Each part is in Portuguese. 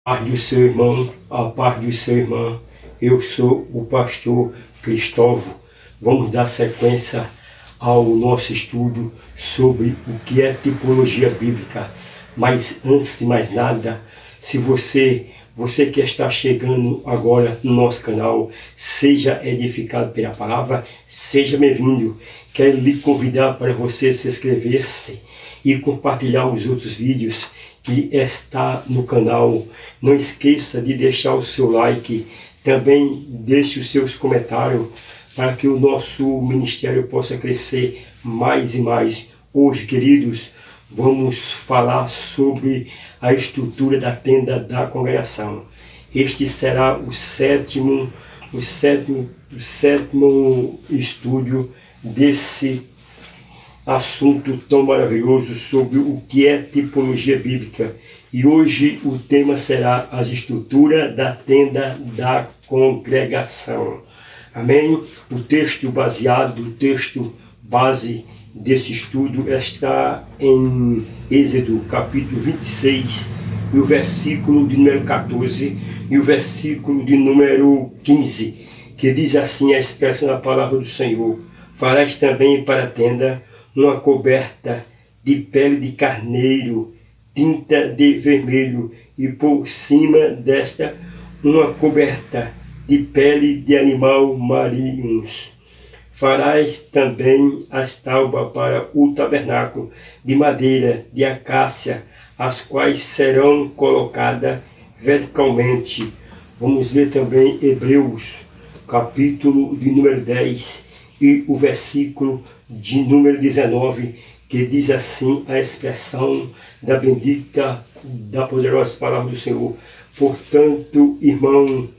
Paz do seu irmão, a paz do seu irmão. Eu sou o pastor Cristóvão. Vamos dar sequência ao nosso estudo sobre o que é tipologia bíblica. Mas antes de mais nada, se você que está chegando agora no nosso canal, seja edificado pela palavra, seja bem-vindo. Quero lhe convidar para você se inscrever-se e compartilhar os outros vídeos que está no canal. Não esqueça de deixar o seu like, também deixe os seus comentários para que o nosso ministério possa crescer mais e mais. Hoje, queridos, vamos falar sobre a estrutura da tenda da congregação. Este será o sétimo estudo desse assunto tão maravilhoso sobre o que é tipologia bíblica. E hoje o tema será as estruturas da tenda da congregação. Amém? O texto base desse estudo está em Êxodo, capítulo 26, e o versículo de número 14 e o versículo de número 15, que diz assim a expressão da palavra do Senhor: farás também para a tenda uma coberta de pele de carneiro, tinta de vermelho, e por cima desta uma coberta de pele de animal marinhos. Farás também as taubas para o tabernáculo de madeira de acácia, as quais serão colocadas verticalmente. Vamos ler também Hebreus, capítulo de número 10 e o versículo de número 19, que diz assim a expressão da bendita, da poderosa palavra do Senhor: portanto, irmão,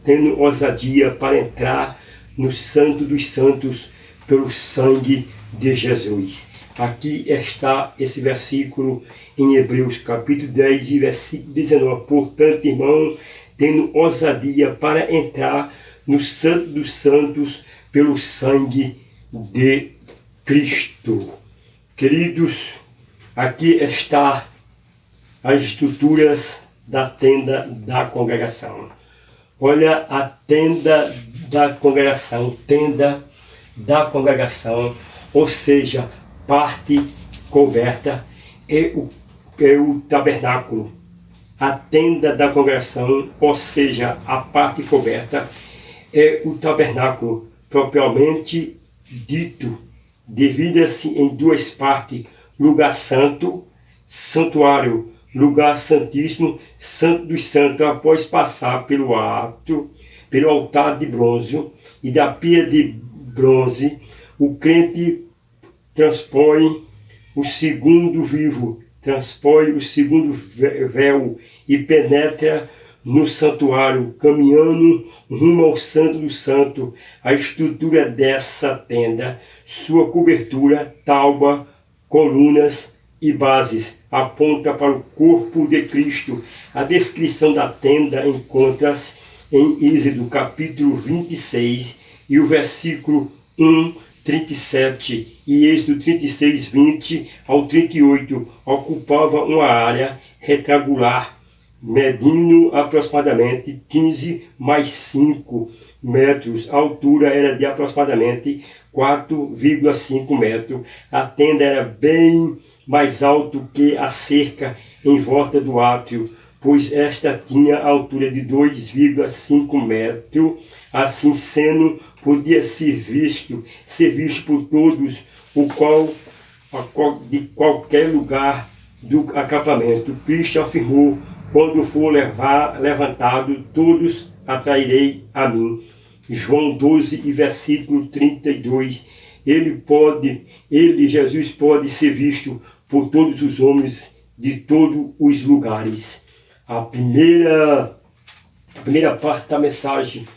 tendo ousadia para entrar no Santo dos Santos pelo sangue de Jesus. Aqui está esse versículo em Hebreus capítulo 10 e versículo 19. Portanto, irmão, tendo ousadia para entrar no Santo dos Santos pelo sangue de Cristo. Queridos, aqui está as estruturas da tenda da congregação. Olha a tenda da congregação, ou seja, parte coberta é o tabernáculo. A tenda da congregação, ou seja, a parte coberta, é o tabernáculo propriamente dito. Divide-se em duas partes: lugar santo, santuário, lugar santíssimo, santo dos santos. Após passar pelo altar de bronze e da pia de bronze, o crente transpõe o segundo véu e penetra no santuário, caminhando rumo ao Santo do Santo. A estrutura dessa tenda, sua cobertura, tauba, colunas e bases, aponta para o corpo de Cristo. A descrição da tenda encontra-se em Êxodo capítulo 26 e o versículo 1:37 e Êxodo 36, 20 ao 38. Ocupava uma área retangular, medindo aproximadamente 15 mais 5 metros. A altura era de aproximadamente 4,5 metros. A tenda era bem mais alta que a cerca em volta do átrio, pois esta tinha a altura de 2,5 metros. Assim sendo, podia ser visto por todos, de qualquer lugar do acampamento. Cristo afirmou: quando for levantado, todos atrairei a mim. João 12 e versículo 32. Jesus pode ser visto por todos os homens de todos os lugares. A primeira parte da mensagem: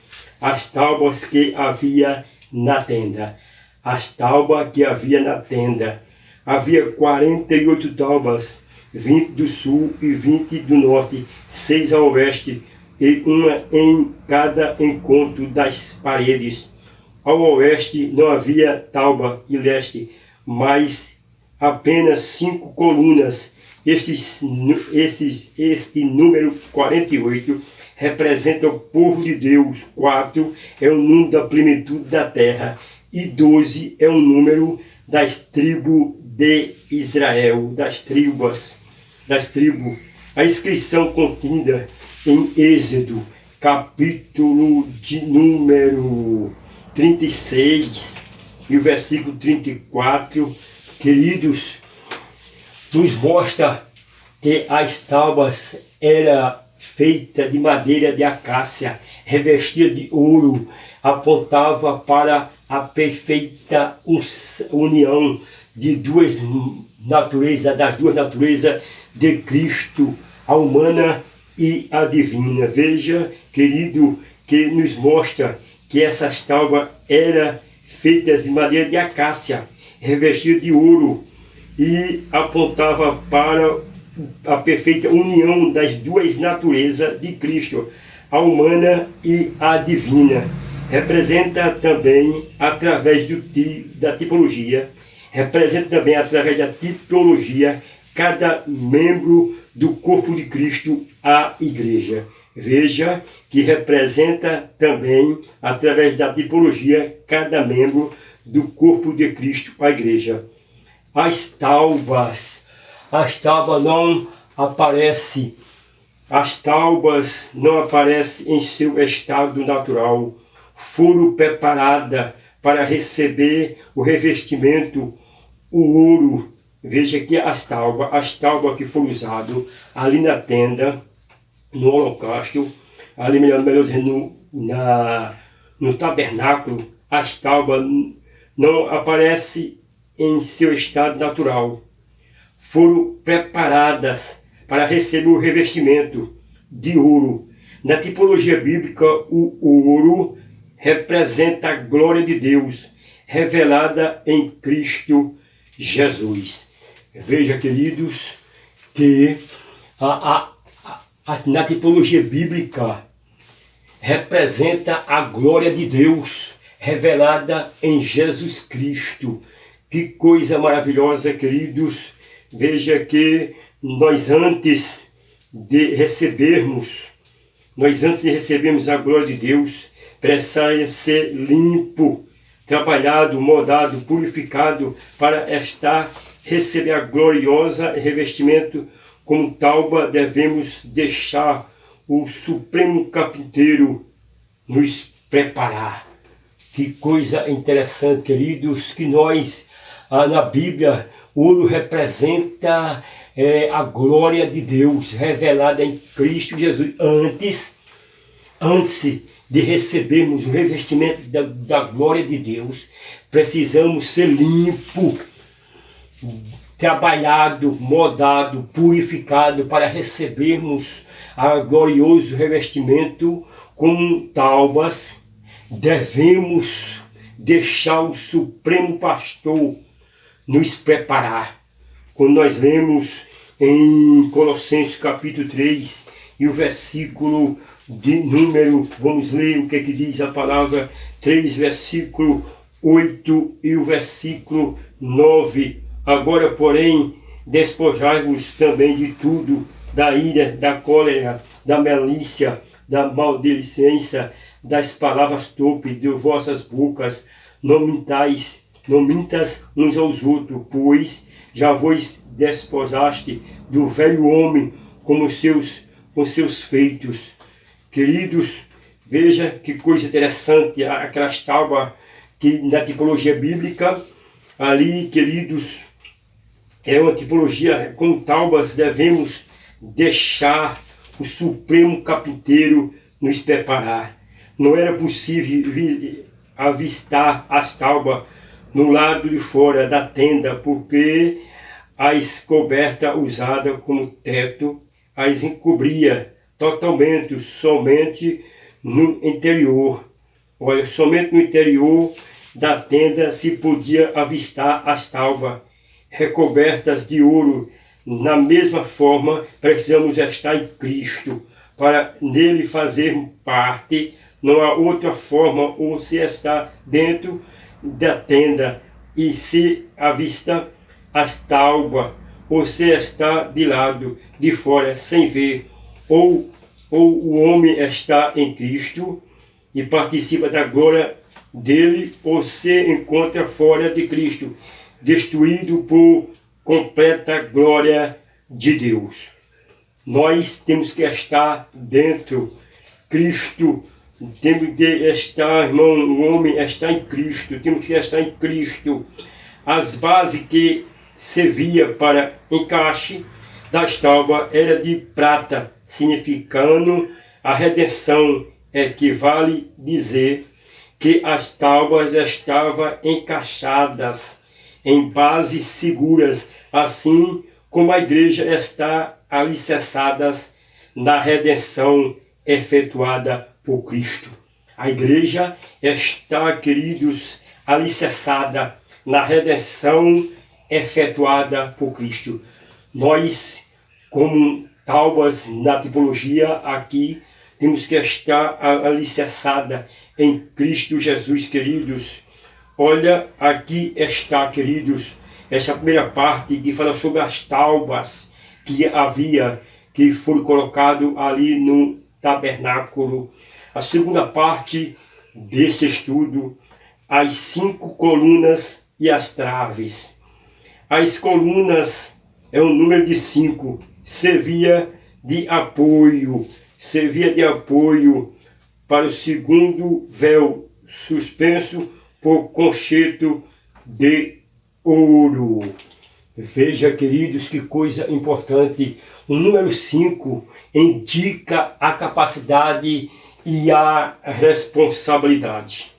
as taubas que havia na tenda. As taubas que havia na tenda. Havia 48 taubas, 20 do sul e 20 do norte, 6 ao oeste, e uma em cada encontro das paredes. Ao oeste não havia tauba e leste, mas apenas 5 colunas Este número 48 representa o povo de Deus, 4 é o número da plenitude da terra e 12 é o número das tribos de Israel, das tribos. A inscrição contida em Êxodo, capítulo de número 36 e o versículo 34, queridos, nos mostra que as tábuas eram feitas de madeira de acácia, revestida de ouro, apontava para a perfeita união de das duas naturezas de Cristo, a humana e a divina. Veja, querido, que nos mostra que essas tábuas eram feitas de madeira de acácia, revestidas de ouro, e apontava para a perfeita união das duas naturezas de Cristo, a humana e a divina. Representa também através da tipologia, cada membro do corpo de Cristo, a igreja. Veja que representa também, através da tipologia, cada membro do corpo de Cristo, a igreja. As tábuas não aparecem em seu estado natural, foram preparadas para receber o revestimento, o ouro. Veja que as tábuas que foram usadas ali na tenda, no holocausto, ali melhor dizendo, no tabernáculo, as tábuas não aparecem em seu estado natural. Foram preparadas para receber o revestimento de ouro. Na tipologia bíblica, o ouro representa a glória de Deus, revelada em Cristo Jesus. Veja, queridos, que na tipologia bíblica representa a glória de Deus, revelada em Jesus Cristo. Que coisa maravilhosa, queridos. Veja que nós antes de recebermos a glória de Deus, precisa ser limpo, trabalhado, moldado, purificado, para receber a gloriosa revestimento. Como tábua, devemos deixar o Supremo Carpinteiro nos preparar. Que coisa interessante, queridos, que nós, na Bíblia, o ouro representa a glória de Deus revelada em Cristo Jesus. Antes de recebermos o revestimento da glória de Deus, precisamos ser limpo, trabalhado, moldado, purificado, para recebermos o glorioso revestimento. Como tábuas, devemos deixar o Supremo Pastor nos preparar. Quando nós lemos em Colossenses capítulo 3 e o versículo de número, vamos ler o que diz a palavra, 3, versículo 8 e o versículo 9. Agora, porém, despojai-vos também de tudo, da ira, da cólera, da malícia, da maldicência, das palavras torpes de vossas bocas. Não mintas uns aos outros, pois já vos despojaste do velho homem com seus feitos. Queridos, veja que coisa interessante, aquelas tábuas que na tipologia bíblica, ali, queridos, é uma tipologia. Com tábuas devemos deixar o Supremo Carpinteiro nos preparar. Não era possível avistar as tábuas no lado de fora da tenda, porque as cobertas usadas como teto as encobria totalmente, somente no interior. Olha, somente no interior da tenda se podia avistar as tábuas recobertas de ouro. Na mesma forma, precisamos estar em Cristo para nele fazer parte. Não há outra forma, ou se está dentro da tenda e se avista as tábuas você está de lado, de fora, sem ver, ou o homem está em Cristo e participa da glória dele, ou se encontra fora de Cristo, destruído por completa glória de Deus. Nós temos que estar dentro. Cristo, temos que estar, irmão, o homem está em Cristo, temos que estar em Cristo. As bases que servia para encaixe das tábuas era de prata, significando a redenção, equivale dizer que as tábuas estavam encaixadas em bases seguras, assim como a igreja está alicerçada na redenção efetuada por Cristo. A igreja está, queridos, alicerçada na redenção efetuada por Cristo. Nós, como tábuas na tipologia aqui, temos que estar alicerçada em Cristo Jesus, queridos. Olha, aqui está, queridos, essa primeira parte que fala sobre as tábuas que foram colocadas ali no tabernáculo. A segunda parte desse estudo, as 5 colunas e as traves. As colunas é um número de 5, servia de apoio para o segundo véu, suspenso por concheto de ouro. Veja, queridos, que coisa importante. O número 5 indica a capacidade e a responsabilidade.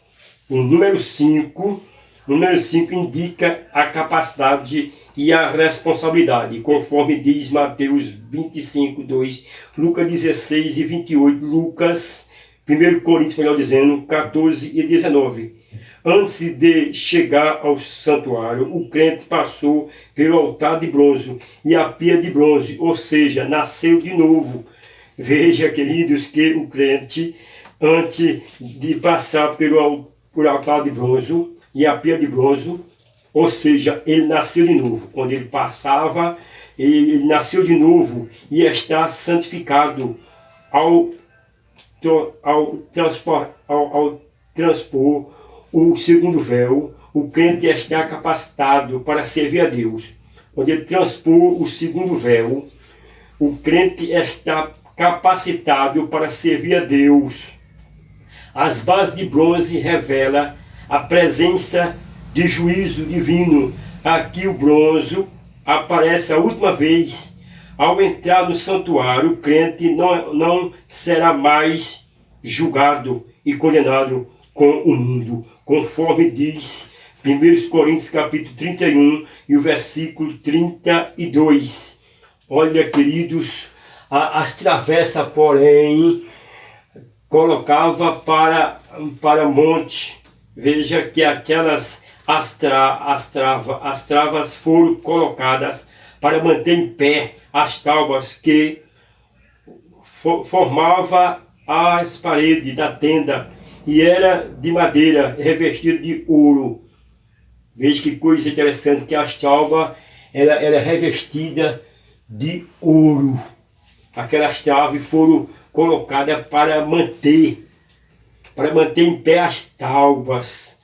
O número 5 indica a capacidade e a responsabilidade, conforme diz Mateus 25, 2, Lucas 16 e 28, Lucas, 1 Coríntios, melhor dizendo, 14 e 19. Antes de chegar ao santuário, o crente passou pelo altar de bronze e a pia de bronze, ou seja, nasceu de novo. Veja, queridos, que o crente, antes de passar pelo altar de bronze e a pia de bronze, ou seja, ele nasceu de novo. Quando ele passava, ele nasceu de novo e está santificado ao transpor o segundo véu. O crente está capacitado para servir a Deus. Quando ele transpor o segundo véu, o crente está capacitado para servir a Deus. As bases de bronze revelam a presença de juízo divino. Aqui o bronze aparece a última vez. Ao entrar no santuário, o crente não será mais julgado e condenado com o mundo, conforme diz 1 Coríntios capítulo 31 e o versículo 32. Olha, queridos, as travessas, porém, colocava para monte. Veja que as travas foram colocadas para manter em pé as tábuas que formava as paredes da tenda, e era de madeira revestida de ouro. Veja que coisa interessante, que as tábuas era revestida de ouro. Aquelas traves foram colocadas para manter em pé as tábuas.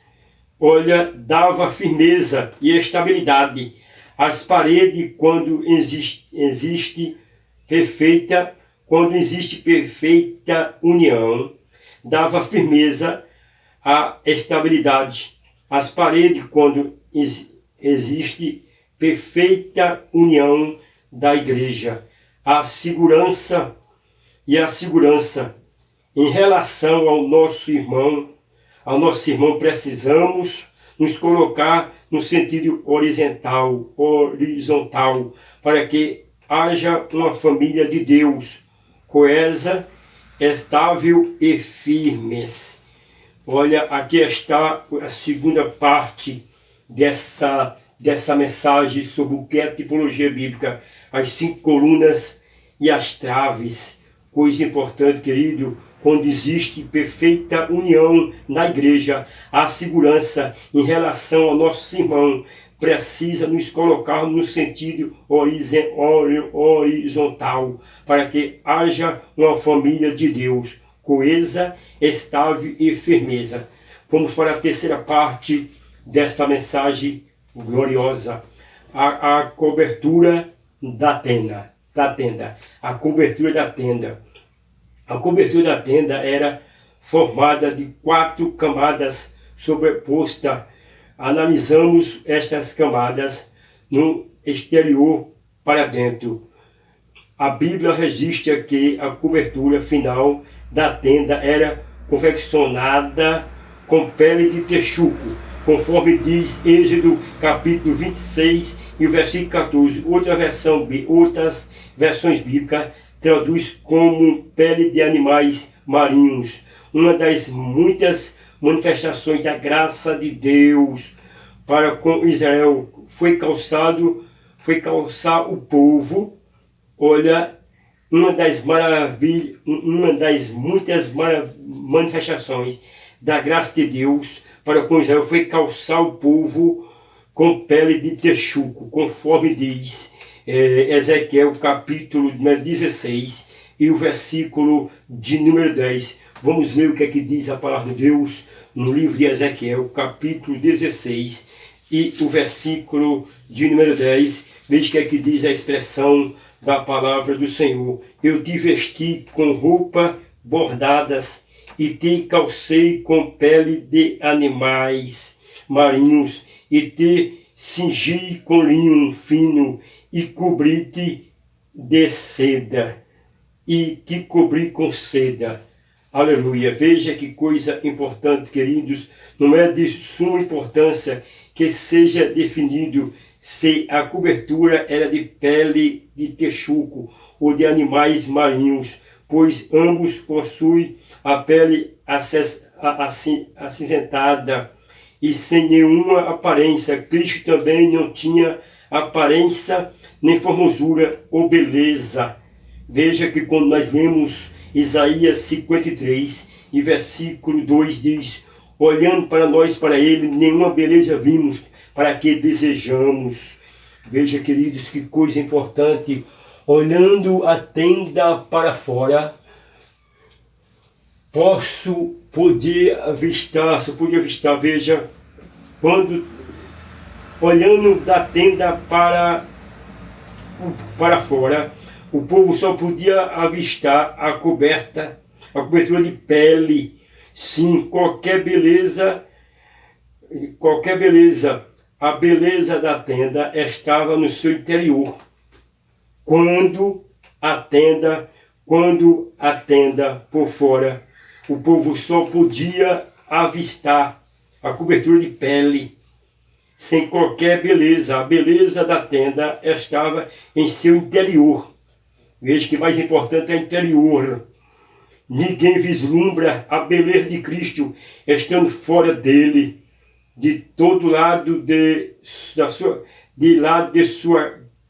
Olha, dava firmeza e estabilidade. As paredes, quando existe perfeita união, dava firmeza à estabilidade. As paredes, quando existe perfeita união da igreja, a segurança em relação ao nosso irmão, precisamos nos colocar no sentido horizontal, para que haja uma família de Deus coesa, estável e firme. Olha, aqui está a segunda parte dessa mensagem sobre o que é a tipologia bíblica, as 5 colunas e as traves. Coisa importante, querido, quando existe perfeita união na igreja, há segurança em relação ao nosso irmão. precisa nos colocar no sentido horizontal, para que haja uma família de Deus, coesa, estável e firmeza. Vamos para a terceira parte desta mensagem gloriosa, a cobertura da tenda. A cobertura da tenda. A cobertura da tenda era formada de 4 camadas sobrepostas. Analisamos estas camadas no exterior para dentro. A Bíblia registra que a cobertura final da tenda era confeccionada com pele de texugo, conforme diz Êxodo capítulo 26 e o versículo 14. Outras versões bíblicas traduz como pele de animais marinhos. Uma das muitas manifestações da graça de Deus para com Israel foi calçar o povo. Olha, uma das muitas manifestações da graça de Deus para com Israel foi calçar o povo com pele de texugo, conforme diz Ezequiel capítulo 16 e o versículo de número 10. Vamos ver o que é que diz a palavra de Deus no livro de Ezequiel capítulo 16 e o versículo de número 10. Veja o que é que diz a expressão da palavra do Senhor. Eu te vesti com roupa bordadas e te calcei com pele de animais marinhos e te cingi com linho fino e cobri-te de seda e te cobri com seda. Aleluia. Veja que coisa importante, queridos. Não é de suma importância que seja definido se a cobertura era de pele de texugo ou de animais marinhos, pois ambos possuem a pele acinzentada e sem nenhuma aparência. Cristo também não tinha aparência, nem formosura ou beleza. Veja que quando nós lemos Isaías 53 e versículo 2 diz: olhando para nós, para ele, nenhuma beleza vimos, para que desejamos. Veja, queridos, que coisa importante. Olhando a tenda para fora, podia avistar, veja, quando olhando da tenda para fora, o povo só podia avistar a cobertura de pele. Sim, qualquer beleza, a beleza da tenda estava no seu interior. Quando a tenda por fora, o povo só podia avistar a cobertura de pele, sem qualquer beleza. A beleza da tenda estava em seu interior. Veja que mais importante é o interior. Ninguém vislumbra a beleza de Cristo estando fora dele, de todo lado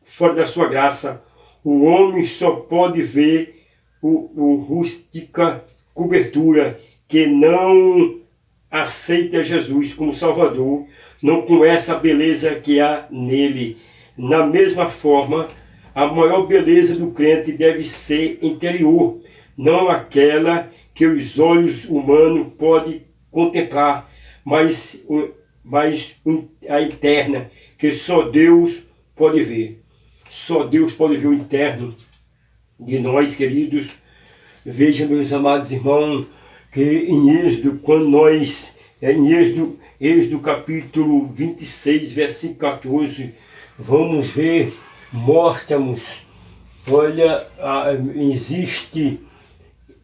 fora da sua graça. O homem só pode ver o rústica cobertura, que não aceita Jesus como Salvador, não conhece a beleza que há nele. Na mesma forma, a maior beleza do crente deve ser interior, não aquela que os olhos humanos podem contemplar, mas a interna, que só Deus pode ver. Só Deus pode ver o interno de nós, queridos. Veja, meus amados irmãos, que em Êxodo, Êxodo capítulo 26, versículo 14, vamos ver, mostra-nos, olha, existe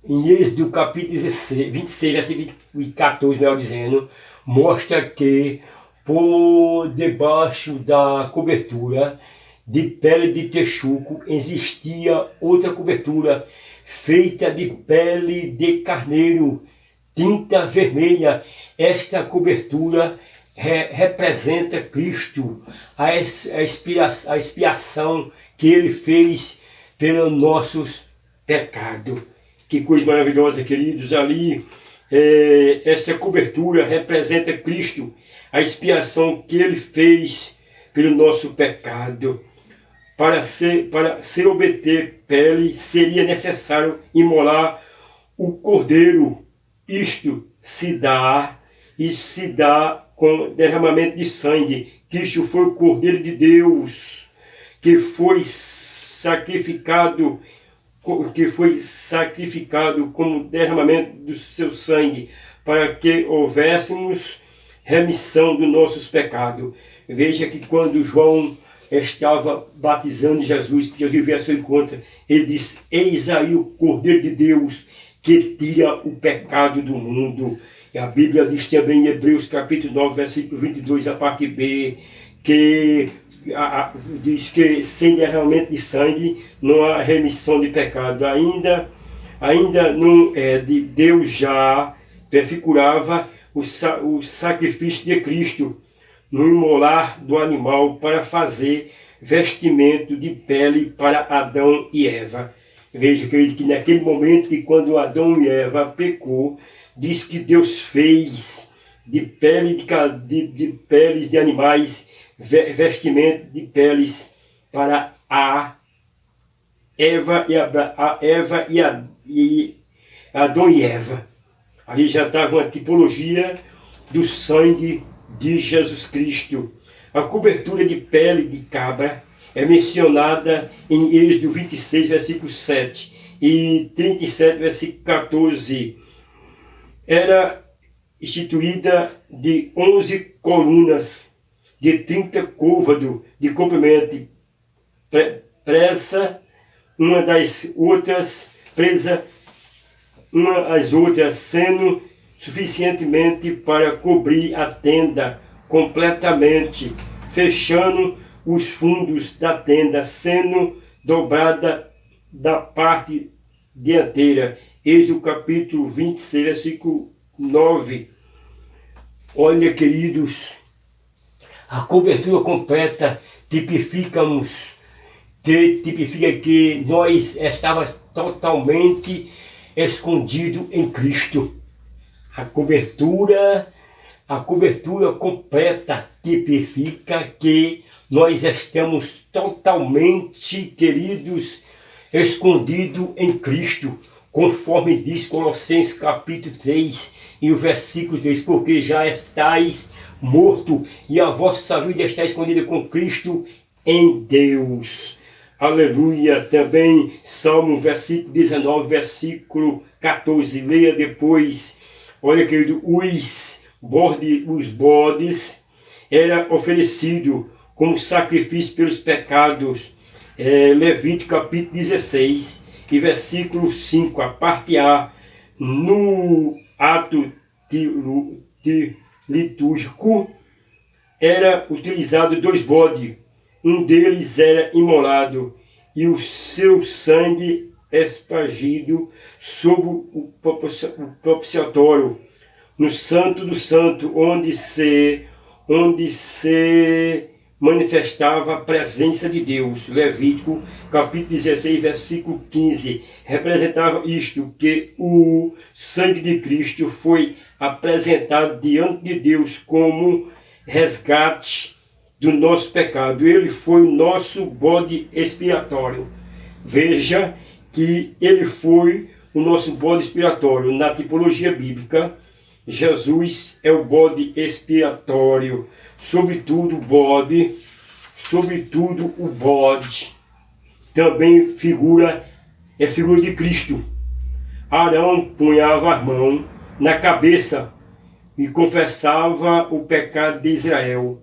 em Êxodo capítulo 26, versículo 14, melhor dizendo, mostra que por debaixo da cobertura de pele de texugo existia outra cobertura feita de pele de carneiro, tinta vermelha. Esta cobertura representa Cristo, a expiação que ele fez pelos nossos pecados. Que coisa maravilhosa, queridos. Ali, essa cobertura representa Cristo, a expiação que ele fez pelo nosso pecado. Para se obter pele, seria necessário imolar o cordeiro. Isto se dá com derramamento de sangue. Cristo foi o Cordeiro de Deus, que foi sacrificado como derramamento do seu sangue, para que houvéssemos remissão dos nossos pecados. Veja que quando João estava batizando Jesus, que Jesus veio ao seu encontro, ele disse: eis aí o Cordeiro de Deus, que tira o pecado do mundo. E a Bíblia diz também em Hebreus capítulo 9, versículo 22, a parte B, que diz que sem derramamento de sangue não há remissão de pecado. Ainda não é de Deus já prefigurava o sacrifício de Cristo no imolar do animal para fazer vestimento de pele para Adão e Eva. Veja, querido, que naquele momento que quando Adão e Eva pecou, diz que Deus fez de peles de animais vestimento de peles para Adão e Eva. Ali já estava uma tipologia do sangue de Jesus Cristo. A cobertura de pele de cabra é mencionada em Êxodo 26, versículo 7 e 37, versículo 14. Era instituída de 11 colunas, de 30 côvados de comprimento, presa uma das outras, sendo suficientemente para cobrir a tenda completamente, fechando os fundos da tenda, sendo dobrada da parte dianteira. Êxodo capítulo 26, versículo 9. Olha, queridos, a cobertura completa tipifica que nós estávamos totalmente escondidos em Cristo. A cobertura completa tipifica que nós estamos totalmente, queridos, escondidos em Cristo, conforme diz Colossenses capítulo 3 e o versículo 3, porque já estáis morto e a vossa vida está escondida com Cristo em Deus. Aleluia. Também Salmo versículo 19, versículo 14, leia depois. Olha, querido, os bodes era oferecido como sacrifício pelos pecados. Levítico capítulo 16 e versículo 5, a parte A. No ato litúrgico era utilizado 2 bodes. Um deles era imolado e o seu sangue espargido sobre o propiciatório, no Santo do Santo, onde se manifestava a presença de Deus. Levítico capítulo 16, versículo 15, representava isto, que o sangue de Cristo foi apresentado diante de Deus como resgate do nosso pecado. Ele foi o nosso bode expiatório. Veja que ele foi o nosso bode expiatório. Na tipologia bíblica, Jesus é o bode expiatório. Sobretudo o bode também é figura de Cristo. Arão punhava a mão na cabeça e confessava o pecado de Israel.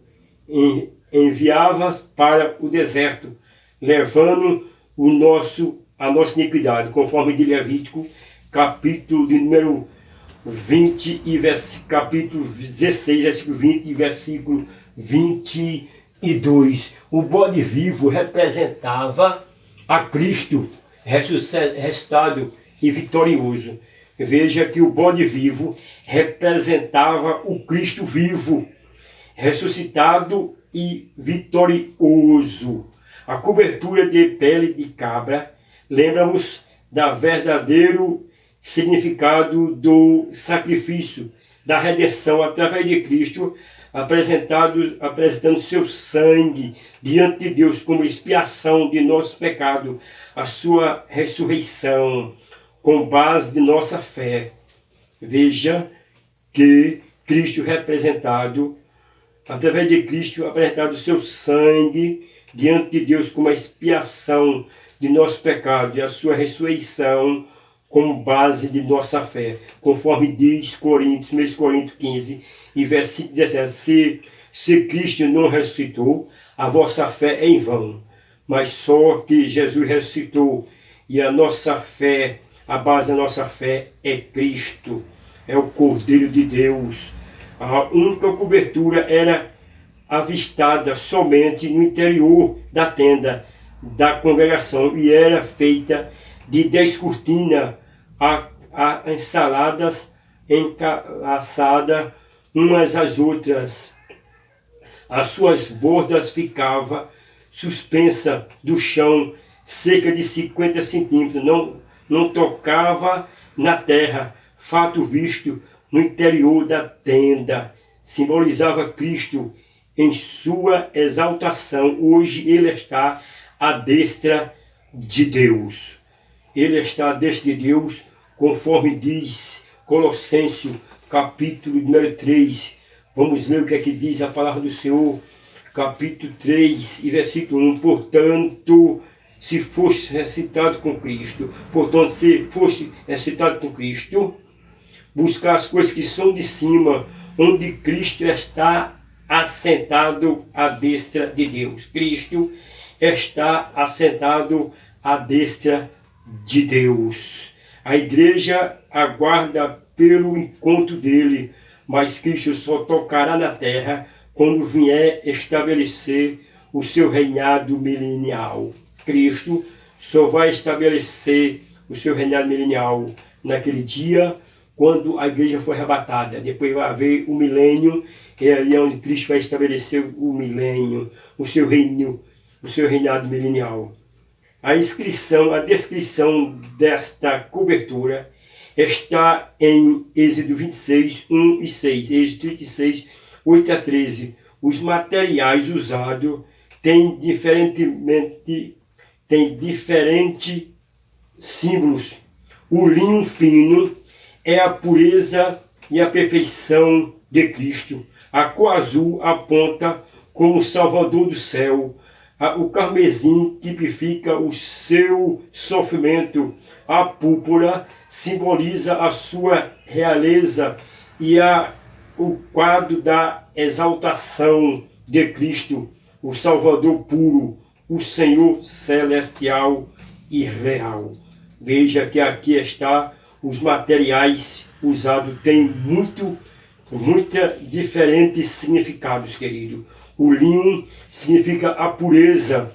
Enviava para o deserto, levando a nossa iniquidade, conforme de Levítico, capítulo de número 20 e capítulo 16, versículo 20 e versículo 22. O bode vivo representava a Cristo ressuscitado e vitorioso. Veja que o bode vivo representava o Cristo vivo, ressuscitado e vitorioso. A cobertura de pele de cabra lembra-nos da verdadeiro significado do sacrifício da redenção através de Cristo, apresentando seu sangue diante de Deus como expiação de nossos pecados, a sua ressurreição com base de nossa fé. Veja que Cristo representado, através de Cristo, apresentado seu sangue diante de Deus como a expiação de nosso pecado e a sua ressurreição como base de nossa fé, conforme diz 1 Coríntios 15 e versículo 17, se Cristo não ressuscitou, a vossa fé é em vão, mas só que Jesus ressuscitou e a nossa fé, a base da nossa fé é Cristo, é o Cordeiro de Deus. A única cobertura era avistada somente no interior da tenda da congregação e era feita de 10 cortinas a ensaladas encalaçadas umas às outras. As suas bordas ficavam suspensas do chão cerca de 50 centímetros, não tocava na terra, fato visto no interior da tenda. Simbolizava Cristo em sua exaltação. Hoje ele está à destra de Deus. Ele está à destra de Deus, conforme diz Colossenses, capítulo número 3. Vamos ler o que é que diz a palavra do Senhor, capítulo 3 e versículo 1. Portanto, se foste ressuscitado com Cristo, buscar as coisas que são de cima, onde Cristo está assentado à destra de Deus. Cristo está assentado à destra de Deus. A igreja aguarda pelo encontro dele, mas Cristo só tocará na terra quando vier estabelecer o seu reinado milenial. Cristo só vai estabelecer o seu reinado milenial naquele dia, quando a igreja for arrebatada. Depois vai haver o milênio, é ali onde Cristo vai estabelecer o milênio, o seu reino, o seu reinado milenial. A descrição desta cobertura está em Êxodo 26, 1 e 6. Êxodo 36, 8 a 13. Os materiais usados têm diferentes símbolos. O linho fino é a pureza e a perfeição de Cristo. A cor azul aponta como o Salvador do céu. O carmesim tipifica o seu sofrimento. A púrpura simboliza a sua realeza e o quadro da exaltação de Cristo, o Salvador puro, o Senhor celestial e real. Veja que aqui está os materiais usados, tem muitos diferentes significados, querido. O linho significa a pureza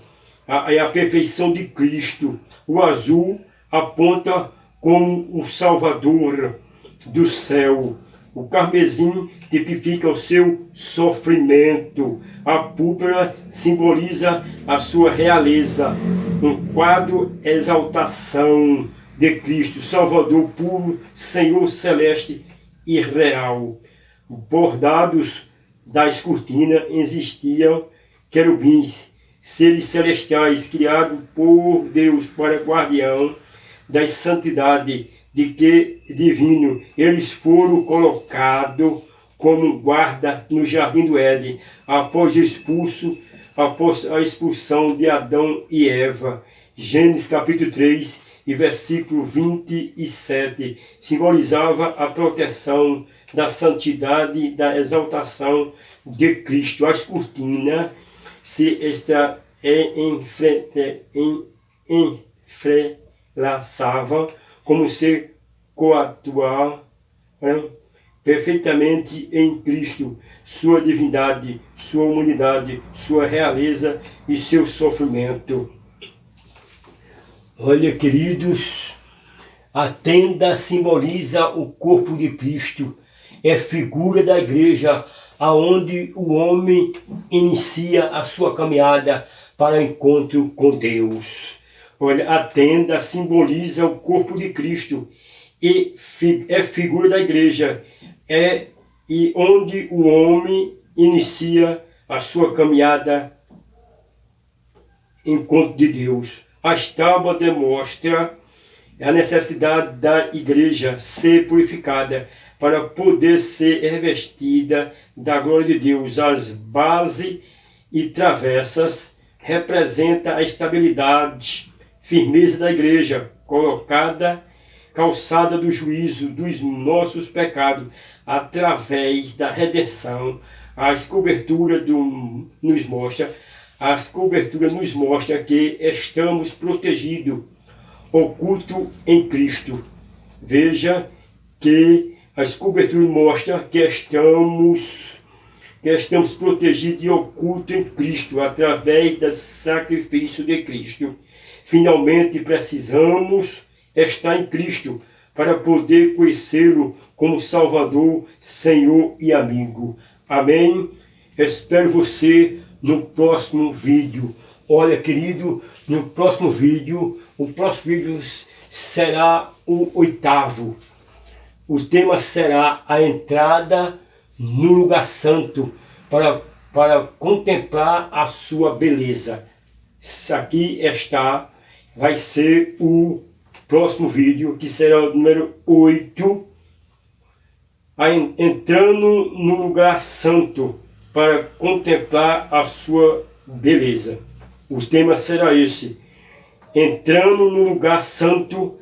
e a perfeição de Cristo. O azul aponta como o Salvador do céu. O carmesim tipifica o seu sofrimento. A púrpura simboliza a sua realeza. Um quadro exaltação de Cristo, Salvador puro, Senhor celeste e real. Bordados das cortinas existiam querubins, seres celestiais criados por Deus para guardião da santidade de que divino. Eles foram colocados como guarda no jardim do Éden, após a expulsão de Adão e Eva. Gênesis capítulo 3 e versículo 27, simbolizava a proteção da santidade, da exaltação de Cristo. As cortinas se entrelaçavam como se coatuavam perfeitamente em Cristo, sua divindade, sua humanidade, sua realeza e seu sofrimento. Olha, queridos, a tenda simboliza o corpo de Cristo, é figura da igreja, aonde o homem inicia a sua caminhada para o encontro com Deus. Olha, a tenda simboliza o corpo de Cristo e é figura da igreja, e onde o homem inicia a sua caminhada em encontro de Deus. As tábuas demonstram a necessidade da igreja ser purificada para poder ser revestida da glória de Deus. As bases e travessas representam a estabilidade, firmeza da igreja, calçada do juízo dos nossos pecados, através da redenção. As coberturas nos mostram que estamos protegidos, oculto em Cristo. Veja que as coberturas mostram que estamos protegidos e ocultos em Cristo, através do sacrifício de Cristo. Finalmente precisamos estar em Cristo para poder conhecê-lo como Salvador, Senhor e amigo. Amém? Espero você no próximo vídeo. Olha, querido, no próximo vídeo, o próximo vídeo será o 8º. O tema será a entrada no lugar santo para contemplar a sua beleza. Isso aqui vai ser o próximo vídeo, que será o número 8, entrando no lugar santo para contemplar a sua beleza. O tema será esse: entrando no lugar santo